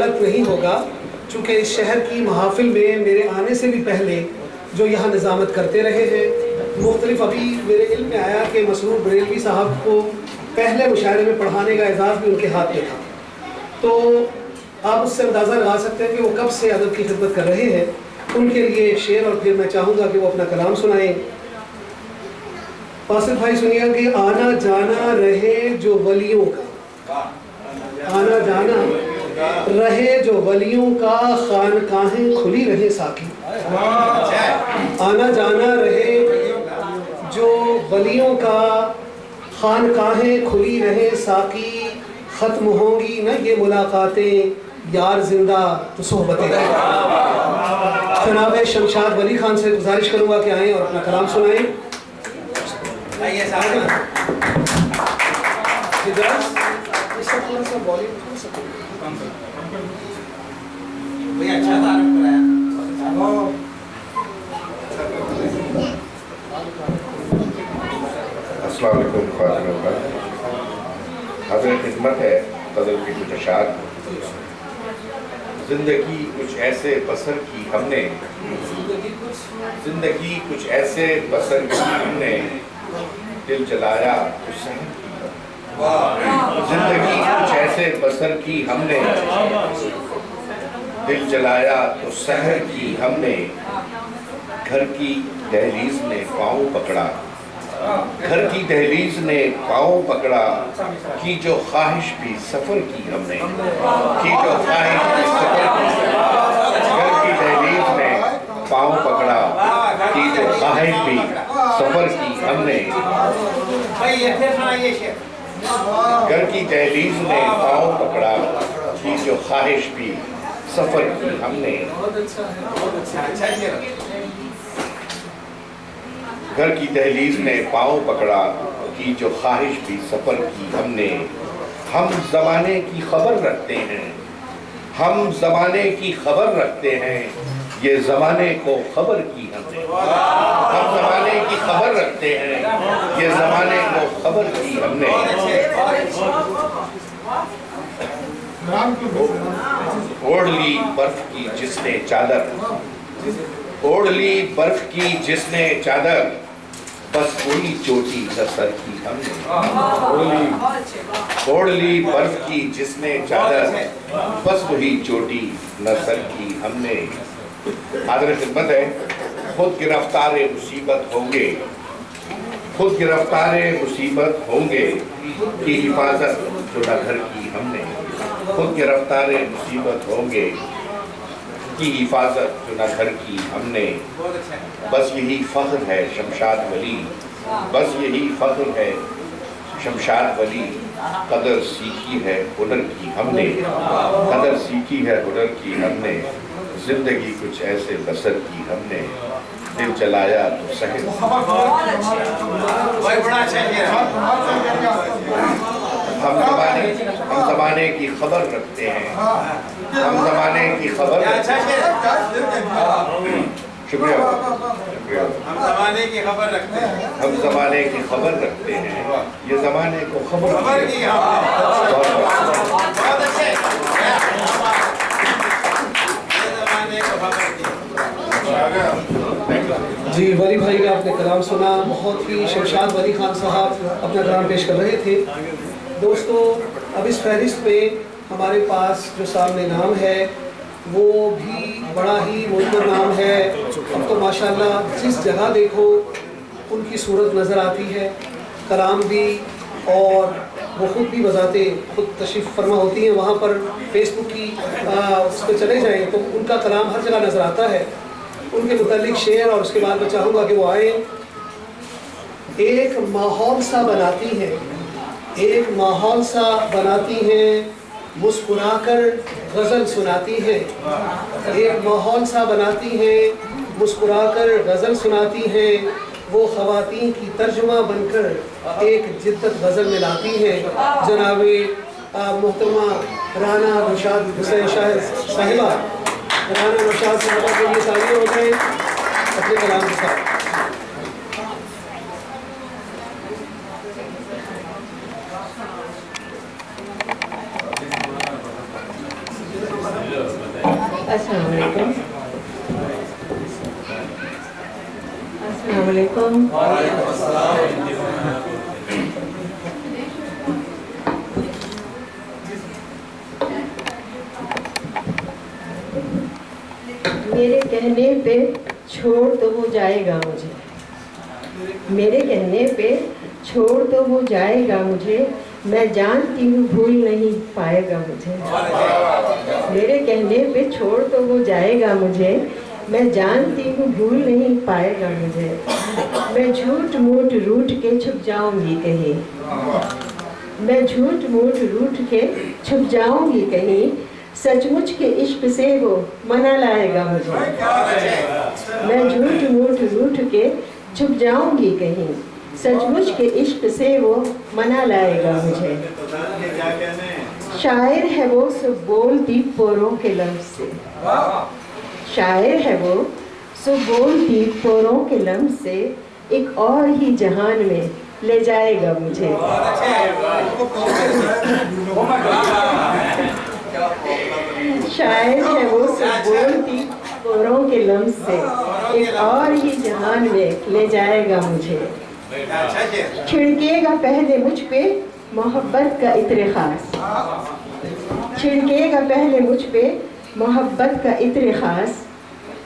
गलत नहीं होगा, चूँकि इस शहर की महाफिल में मेरे आने से भी पहले जो यहाँ निज़ामत करते रहे हैं, मुख्तलिफ अभी मेरे इल्म में आया कि मसरूर बरेलवी साहब को पहले मुशायरे में पढ़ाने का एजाज़ भी उनके हाथ में था। तो आप उससे अंदाज़ा लगा सकते हैं कि वो कब से अदब की खिदमत कर रहे हैं। उनके लिए एक शेर और फिर मैं चाहूँगा कि वो अपना कलाम सुनाएं। फासिल भाई सुनिए कि आना जाना रहे जो वलियों का, आना जाना रहे जो वलियों का, खानकाहें खुली रहे साकी। आना जाना रहे जो वलियों का, खानकाहें खुली रहे साकी। ख़त्म होंगी न ये मुलाकातें, यार जिंदा तो सोहबतें। जनाब शमशाद वली खान से गुजारिश करूँगा कि आएँ और अपना कलाम सुनाएँ। अस्सलाम वालेकुम ख़वातीन भाई, हाज़िर खिदमत है ग़ज़ल की कुछ अशार। ज़िंदगी कुछ ऐसे बसर की हमने, ज़िंदगी कुछ ऐसे बसर की हमने, दिल जलाया तो सहर की। ज़िंदगी कुछ ऐसे बसर की हमने, दिल जलाया तो सहर की हमने। घर की दहलीज ने पाँव पकड़ा, घर की दहलीज ने पाँव पकड़ा, की जो ख्वाहिश भी सफ़र की हमने, की जो ख्वाहिश भी सफ़र की। घर की दहलीज ने पाँव पकड़ा, की जो ख्वाहिश भी सफ़र की हमने। घर की दहलीज ने पाँव पकड़ा, की जो ख्वाहिश भी सफ़र की हमने। घर की दहलीज ने पाँव पकड़ा, की जो ख्वाहिश भी सफ़र की हमने। हम ज़माने की खबर रखते हैं, हम ज़माने की खबर रखते हैं, ये ज़माने को खबर की हमने। हम ज़माने की खबर रखते हैं, ये ज़माने को खबर की हमने। ओढ़ ली बर्फ की जिसने चादर, ओढ़ ली बर्फ की जिसने चादर, बस वही चोटी न सर की हमने। ओढ़ ली बर्फ की जिसने चादर, बस वही चोटी न सर की हमने। हाज़िर खिदमत है, खुद गिरफ्तारे मुसीबत होंगे, खुद गिरफ्तारे मुसीबत होंगे, की हिफाजत जो न घर की हमने। खुद गिरफ्तारे मुसीबत होंगे, की हिफाजत जो न घर की हमने। बस यही फ़ख्र है शमशाद वली, बस यही फ़ख्र है शमशाद वली। कदर सीखी है हुनर की हमने, कदर सीखी है हुनर की हमने। ज़िंदगी कुछ ऐसे बसर की हमने, दिल जलाया तो सहर। हम ज़माने की खबर रखते हैं, हम ज़माने की खबर रखते हैं। शुक्रिया, हम ज़माने की खबर रखते हैं, हम ज़माने की खबर रखते हैं, ये ज़माने को खबर की बहुत अच्छे। जी वली भाई का आपने कलाम सुना, बहुत ही शमशाद वली खान साहब अपना कलाम पेश कर रहे थे। दोस्तों, अब इस फहरिस्त में हमारे पास जो सामने नाम है वो भी बड़ा ही मुनकर नाम है। अब तो माशाल्लाह जिस जगह देखो उनकी सूरत नज़र आती है, कलाम भी, और वो ख़ुद भी बजाते खुद तशरीफ़ फरमा होती हैं वहाँ पर। फेसबुक की उस पर चले जाएँ तो उनका कलाम हर जगह नज़र आता है। उनके मुतालिक शेर और उसके बाद मैं चाहूँगा कि वो आए। एक माहौल सा बनाती हैं, एक माहौल सा बनाती हैं, मुस्कुराकर गज़ल सुनाती हैं। एक माहौल सा बनाती हैं, मुस्कुराकर गज़ल सुनाती हैं। वो ख़वातीन की तर्जुमा बनकर एक जिद्दत गज़ल में लाती हैं। जनाबे मोहतरमा राना नौशाद हुसैन साहिबा, राना नौशाद साहिबा के लिए तालियां हो जाए अपने कलाम के साथ। अस्सलाम वालेकुम। अस्सलाम वालेकुम। मेरे कहने पे छोड़ तो वो जाएगा मुझे, मेरे कहने पे छोड़ तो वो जाएगा मुझे, मैं जानती हूँ भूल नहीं पाएगा मुझे। मेरे कहने पे छोड़ तो वो जाएगा मुझे, मैं जानती हूँ भूल नहीं पाएगा मुझे। मैं झूठ मूठ रूठ के छुप जाऊंगी कहीं, मैं झूठ मूठ रूठ के छुप जाऊंगी कहीं, सचमुच के इश्क से वो मना लाएगा मुझे। मैं झूठ मूठ रूठ के छुप जाऊंगी कहीं, सचमुच के इश्क से वो मना लाएगा मुझे। शायर है वो सब बोलती पोरों के लफ्ज़ से, शायर है वो सब बोलती पोरों के लफ्ज़ से, एक और ही जहान में ले जाएगा मुझे। शायर है वो सब बोलती पोरों के लम्स से, एक और ही जहान में ले जाएगा मुझे। छिड़केगा पहले मुझ पे मोहब्बत का इत्र खास, छिड़केगा पहले मुझ पे मोहब्बत का इत्र खास,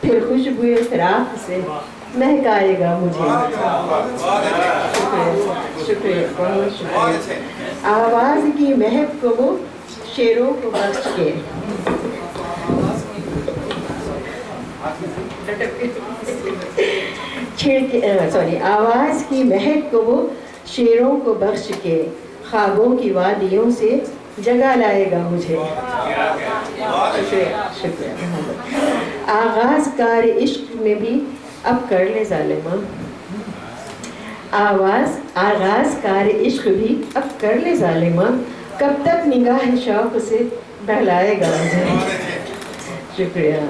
फिर खुशबुए फिराक से महकाएगा मुझे। शुक्रिया, बहुत शुक्रिया। आवाज़ की महक को वो शेरों को बख्श के, आवाज़ की महक को वो शेरों को बख्श के, ख्वाबों की वादियों से जगा लाएगा मुझे। शुक्रिया, शुक्रिया। आगाज़ कार इश्क में भी अब कर ले ज़ालिमा, आगाज़ कार इश्क भी अब कर ले ज़ालिमा, कब तक निगाह शौक़ से बहलाएगा मुझे। शुक्रिया।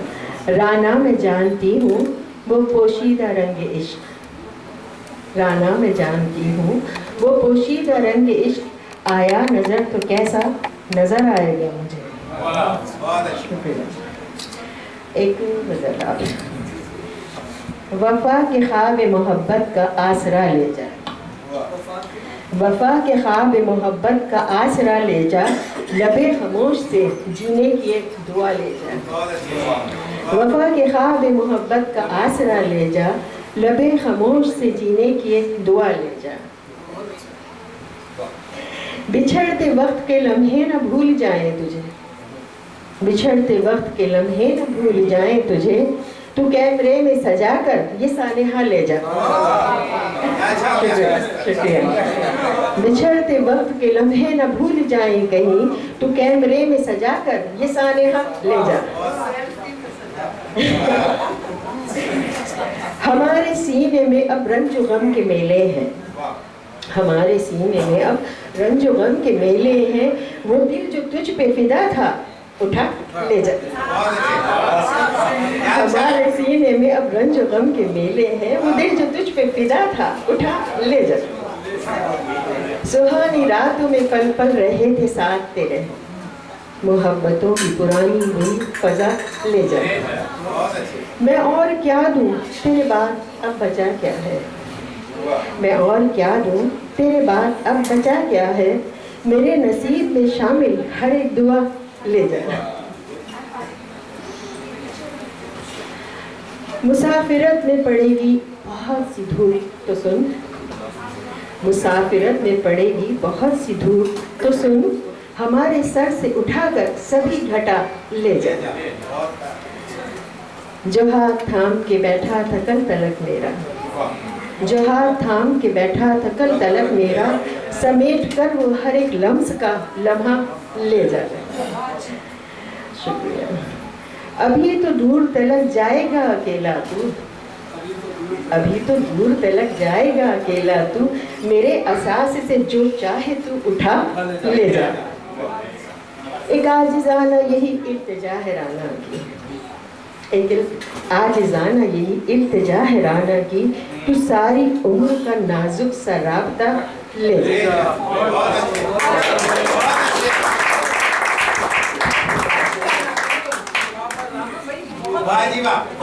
राना मैं जानती हूँ वो पोशीदा रंग इश्क, राना मैं जानती हूँ वो पोशीदा रंग इश्क, आया नज़र तो कैसा नज़र आएगा मुझे। शुक्रिया। एक गज़ल आप। वफ़ा के ख्वाब मोहब्बत का आसरा ले जा, वफ़ा के ख्वाब मोहब्बत का आसरा ले जा, लबे खामोश से जीने की एक दुआ ले जा। वफ़ा के ख्वाब मोहब्बत का आसरा ले जा, लबे खामोश से जीने की एक दुआ ले जा। बिछड़ते वक्त के लम्हे न भूल जाएं तुझे, बिछड़ते वक्त के लम्हे न भूल जाएं तुझे, तू कैमरे में सजा कर ये सानेहा ले जा। शुक्रिया। बिछड़ते वक्त के लम्हे न भूल जाएं कहीं, तू कैमरे में सजा कर ये सानेहा ले जा। हमारे सीने में अब रंजो गम के मेले हैं, हमारे सीने में अब रंजो गम के मेले हैं, वो दिल जो तुझ पे फिदा था उठा ले जा। हमारे सीने में अब रंजो गम के मेले हैं, वो दिल जो तुझ पे फिदा था उठा ले जा। सुहानी रातों में पल पल रहे थे साथ तेरे, मोहब्बतों की पुरानी हुई फजा ले जा। मैं और क्या दूँ तेरे बाद अब बचा क्या है, मैं और क्या दूँ तेरे बाद अब बचा क्या है, मेरे नसीब में शामिल हर एक दुआ ले जा। मुसाफिरत में पड़ेगी बहुत सी धूल तो सुन, मुसाफिरत में पड़ेगी बहुत सी धूल तो सुन, हमारे सर से उठाकर सभी घटा ले जा। जो हाथ थाम के बैठा था कल तलक मेरा, जो हाथ थाम के बैठा था कल तलक मेरा, समेट कर वो हर एक लम्स का लम्हा ले जा। शुक्रिया। अभी तो दूर तलक जाएगा अकेला तू, अभी तो दूर तलक जाएगा अकेला तू, मेरे असास से जो चाहे तू उठा ले जा। एक आजिज़ाना यही इल्तिजा है राना की, एक आजिज़ाना यही इल्तिजा है राना की, तू सारी उम्र का नाजुक सा राब्ता ले जा। वाह जी वाह। बहुत